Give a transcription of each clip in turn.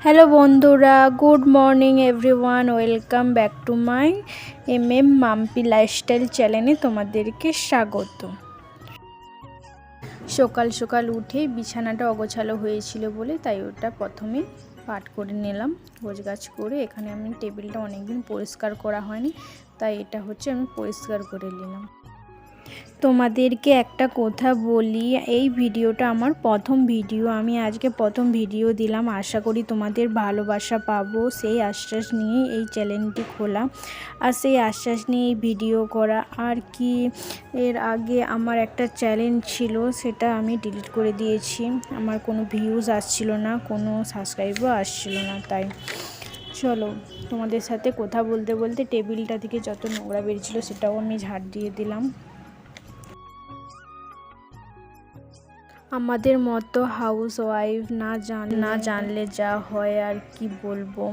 Hello বন্ধুরা, good morning everyone. Welcome back to my Mampi lifestyle চ্যানেলে তোমাদেরকে স্বাগত। সকাল সকাল উঠে বিছানাটা অগোছালো হয়েছিল বলে তাই ওটা প্রথমে পাট করে নিলাম। গোছগাছ করে এখানে আমি টেবিলটা অনেকদিন পরিষ্কার করা হয়নি, তাই এটা হচ্ছে আমি পরিষ্কার করে নিলাম। তোমাদেরকে একটা কথা বলি, এই ভিডিওটা আমার প্রথম ভিডিও। আমি আজকে প্রথম ভিডিও দিলাম। আশা করি তোমাদের ভালোবাসা পাবো, সেই আশ্বাস নিয়ে এই চ্যানেলটি খোলা আর সেই আশ্বাস নিয়ে এই ভিডিও করা। আর কি, এর আগে আমার একটা চ্যালেঞ্জ ছিল, সেটা আমি ডিলিট করে দিয়েছি। আমার কোনো ভিউজ আসছিল না, কোনো সাবস্ক্রাইবও আসছিল না। তাই চলো তোমাদের সাথে কথা বলতে বলতে টেবিলটা থেকে যত নোংরা বেরিয়েছিল সেটাও আমি ঝাড় দিয়ে দিলাম। আমাদের মতো হাউস ওয়াইফ না জানলে যা হয় আর কি বলবো।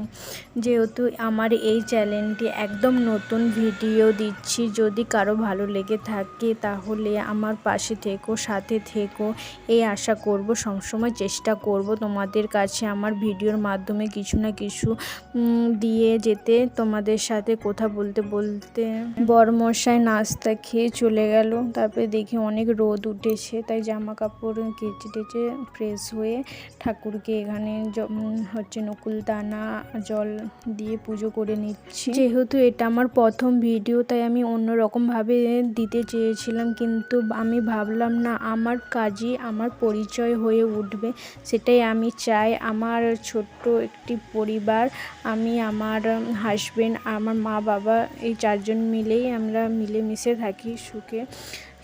যেহেতু আমার এই চ্যানেলটি একদম নতুন ভিডিও দিচ্ছি, যদি কারো ভালো লেগে থাকে তাহলে আমার পাশে থেকো, সাথে থেকো, এই আশা করব। সবসময় চেষ্টা করব তোমাদের কাছে আমার ভিডিওর মাধ্যমে কিছু না কিছু দিয়ে যেতে। তোমাদের সাথে কথা বলতে বলতে বরমশাই নাস্তা খেয়ে চলে গেল। তারপরে দেখি অনেক রোদ উঠেছে, তাই জামা কাপড় কেচে টেচে ফ্রেশ হয়ে ঠাকুরকে এখানে হচ্ছে নকুলদানা জল দিয়ে পুজো করে নিচ্ছি। যেহেতু এটা আমার প্রথম ভিডিও, তাই আমি অন্যরকমভাবে দিতে চেয়েছিলাম, কিন্তু আমি ভাবলাম না, আমার কাজই আমার পরিচয় হয়ে উঠবে, সেটাই আমি চাই। আমার ছোট্ট একটি পরিবার, আমি, আমার হাজব্যান্ড, আমার মা বাবা, এই চারজন মিলেই আমরা মিলেমিশে থাকি, সুখে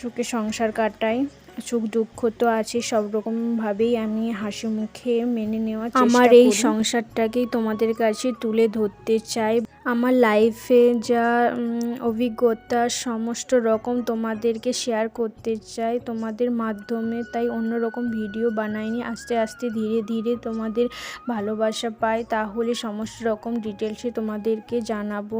সুখে সংসার কাটাই। সুখ দুঃখ তো আছে, সব রকমভাবেই আমি হাসি মুখে মেনে নেওয়ার চেষ্টা করি। আমার এই সংসারটাকেই তোমাদের কাছে তুলে ধরতে চাই। আমার লাইফে যা অভিজ্ঞতা সমস্ত রকম তোমাদেরকে শেয়ার করতে চাই তোমাদের মাধ্যমে। তাই অন্যরকম ভিডিও বানাইনি। আস্তে আস্তে ধীরে ধীরে তোমাদের ভালোবাসা পাই, তাহলে সমস্ত রকম ডিটেলসে তোমাদেরকে জানাবো।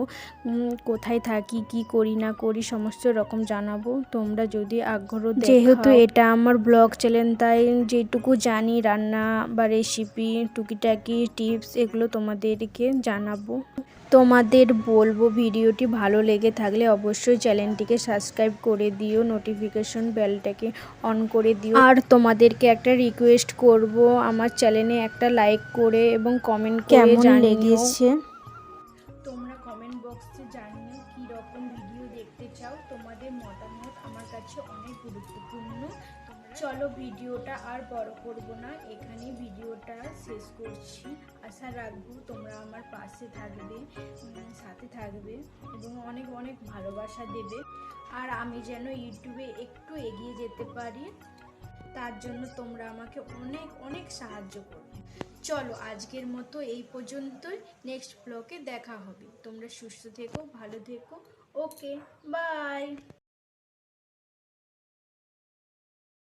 কোথায় থাকি, কি করি না করি, সমস্ত রকম জানাবো, তোমরা যদি আগ্রহ দেখাও। যেহেতু এটা আমার ব্লগ চ্যানেল, তাই যেটুকু জানি রান্না বা রেসিপি, টুকিটাকি টিপস, এগুলো তোমাদেরকে জানাবো। তোমাদের বলবো, ভিডিওটি ভালো লেগে থাকলে অবশ্যই চ্যানেলটিকে সাবস্ক্রাইব করে দিও, নোটিফিকেশন বেলটাকে অন করে দিও। আর তোমাদেরকে একটা রিকোয়েস্ট করব, আমার চ্যানেলে একটা লাইক করে এবং কমেন্ট করে কেমন লেগেছে তোমরা কমেন্ট বক্সে জানিও কি রকম ভিডিও দেখতে চাও। তোমাদের মতামত আমার কাছে অনেক গুরুত্বপূর্ণ। চলো ভিডিওটা আর বড় করব না, এখানে ভিডিওটা শেষ করছি। আশা রাখবো তোমরা আমার পাশে থাকবে, সাথে থাকবে এবং অনেক অনেক ভালোবাসা দেবে। আর আমি যেন ইউটিউবে একটু এগিয়ে যেতে পারি, তার জন্য তোমরা আমাকে অনেক অনেক সাহায্য করবে। চলো আজকের মতো এই পর্যন্তই, নেক্সট ব্লগে দেখা হবে। তোমরা সুস্থ থেকো, ভালো থেকো। ওকে, বাই।